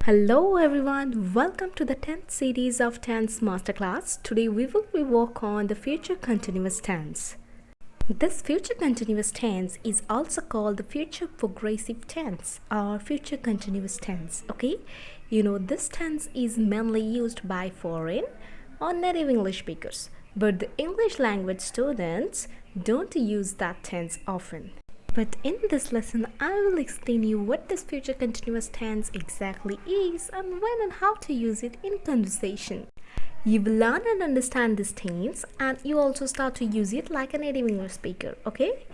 Hello everyone, welcome to the 10th series of tense masterclass. Today we will be work on the future continuous tense. This future continuous tense is also called the future progressive tense or future continuous tense. Okay, this tense is mainly used by foreign or native English speakers, but the English language students don't use that tense often. But in this lesson, I will explain you what this future continuous tense exactly is and when and how to use it in conversation. You will learn and understand this tense and you also start to use it like a native English speaker, okay?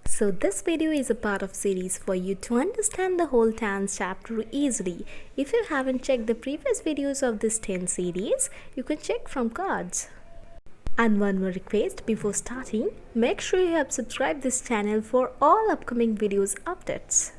So this video is a part of series for you to understand the whole tense chapter easily. If you haven't checked the previous videos of this tense series, you can check from cards. And one more request before starting, make sure you have subscribed this channel for all upcoming videos updates.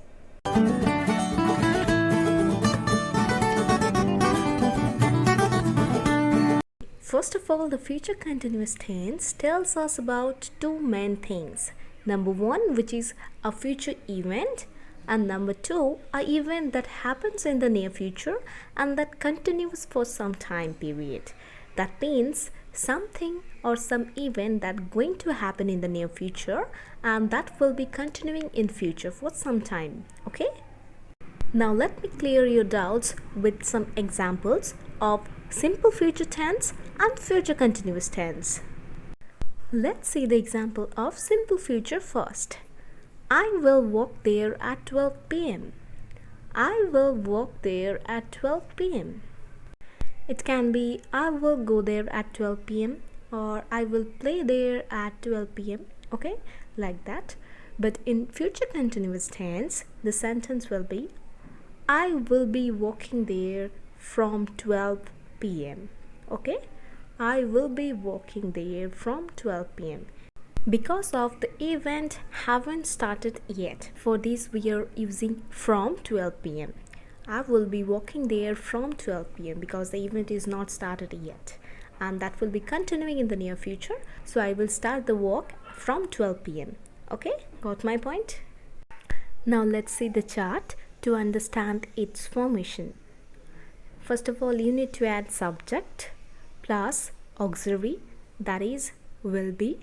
First of all, the future continuous tense tells us about two main things. Number one, which is a future event, and number two, an event that happens in the near future and that continues for some time period. That means something or some event that going to happen in the near future and that will be continuing in future for some time. Okay, now let me clear your doubts with some examples of simple future tense and future continuous tense. Let's see the example of simple future first. I will walk there at 12 p.m. I will walk there at 12 p.m. It can be I will go there at 12 p.m. or I will play there at 12 p.m. Okay, like that. But in future continuous tense, the sentence will be I will be walking there from 12 p.m. Okay, I will be walking there from 12 p.m. Because of the event haven't started yet, for this we are using from 12 p.m. I will be walking there from 12 p.m. because the event is not started yet and that will be continuing in the near future. So I will start the walk from 12 p.m. Okay, got my point? Now let's see the chart to understand its formation. First of all, you need to add subject plus auxiliary, that is will be,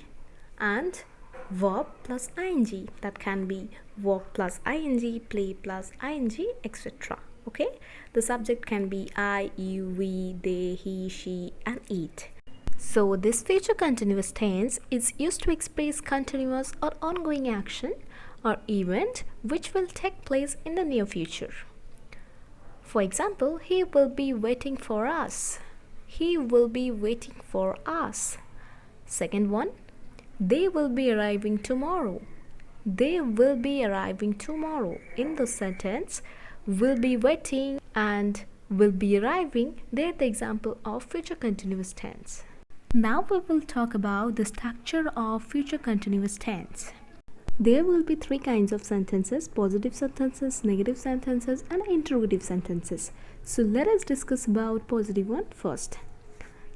and verb plus ing, that can be walk plus ing, play plus ing, etc. Okay, the subject can be I, you, we, they, he, she, and it. So this future continuous tense is used to express continuous or ongoing action or event which will take place in the near future. For example, he will be waiting for us. He will be waiting for us. Second one, they will be arriving tomorrow. They will be arriving tomorrow. In the sentence, will be waiting and will be arriving, they're the example of future continuous tense. Now we will talk about the structure of future continuous tense. There will be three kinds of sentences: positive sentences, negative sentences, and interrogative sentences. So let us discuss about positive one first.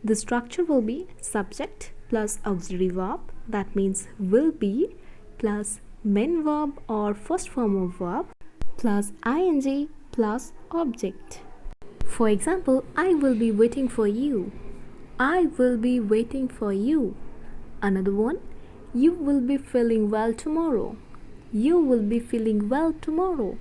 The structure will be subject plus auxiliary verb, that means will be, plus main verb or first form of verb, plus ing plus object. For example, I will be waiting for you. I will be waiting for you. Another one, you will be feeling well tomorrow. You will be feeling well tomorrow.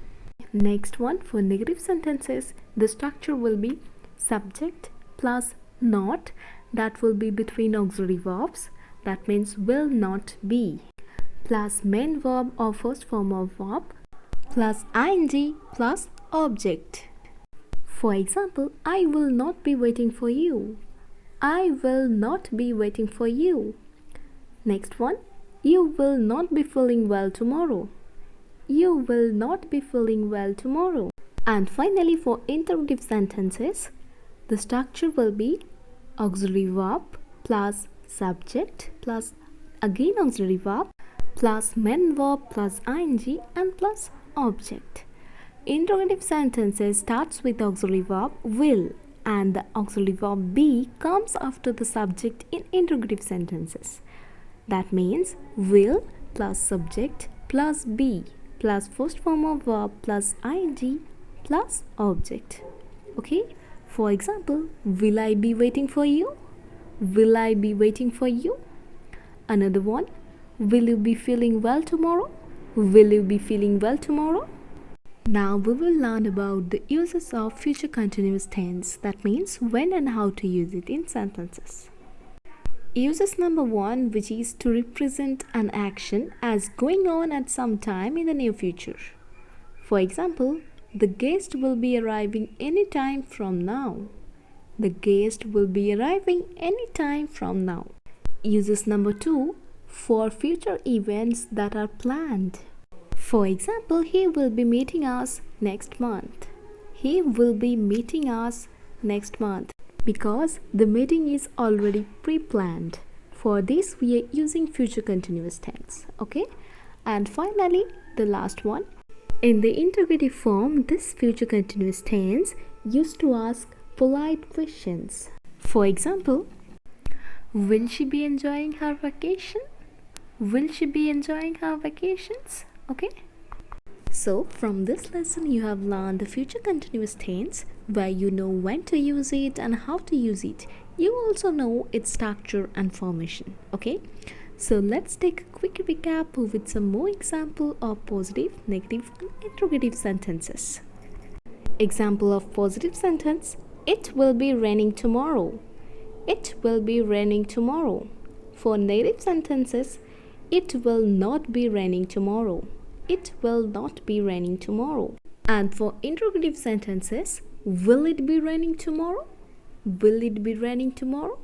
Next one, for negative sentences, the structure will be subject plus not, that will be between auxiliary verbs, that means will not be, plus main verb or first form of verb, plus ing plus object. For example, I will not be waiting for you. I will not be waiting for you. Next one, you will not be feeling well tomorrow. You will not be feeling well tomorrow. And finally, for interrogative sentences, the structure will be auxiliary verb plus subject plus again auxiliary verb plus main verb plus ing and plus object. Interrogative sentences starts with auxiliary verb will and the auxiliary verb be comes after the subject in interrogative sentences. That means will plus subject plus be plus first form of verb plus ing plus object. Okay, for example, will I be waiting for you? Will I be waiting for you? Another one, will you be feeling well tomorrow? Will you be feeling well tomorrow? Now we will learn about the uses of future continuous tense. That means when and how to use it in sentences. Uses number one, which is to represent an action as going on at some time in the near future. For example, the guest will be arriving any time from now. The guest will be arriving any time from now. Uses number two, for future events that are planned. For example, he will be meeting us next month. He will be meeting us next month because the meeting is already pre-planned. For this, we are using future continuous tense. Okay? And finally, the last one. In the interrogative form, this future continuous tense used to ask polite questions. For example, will she be enjoying her vacation? Will she be enjoying her vacations? Okay. So from this lesson you have learned the future continuous tense, where you know when to use it and how to use it. You also know its structure and formation. Okay. So let's take a quick recap with some more example of positive, negative and interrogative sentences. Example of positive sentence: it will be raining tomorrow. It will be raining tomorrow. For negative sentences, it will not be raining tomorrow. It will not be raining tomorrow. And for interrogative sentences, will it be raining tomorrow? Will it be raining tomorrow?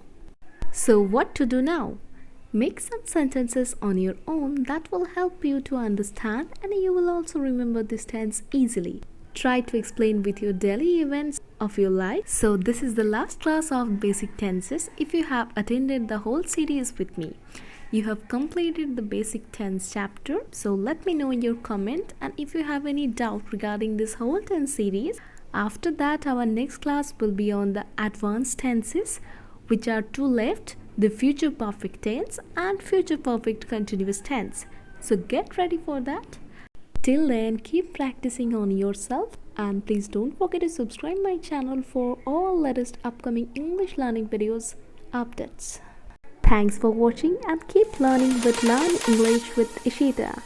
So what to do now? Make some sentences on your own that will help you to understand, and you will also remember this tense easily. Try to explain with your daily events of your life. So this is the last class of basic tenses. If you have attended the whole series with me, you have completed the basic tense chapter. So let me know in your comment, and if you have any doubt regarding this whole tense series, after that our next class will be on the advanced tenses, which are two left: the future perfect tense and future perfect continuous tense. So get ready for that. Till then, keep practicing on yourself, and please don't forget to subscribe my channel for all latest upcoming English learning videos updates. Thanks for watching, and keep learning with Learn English with Ishita.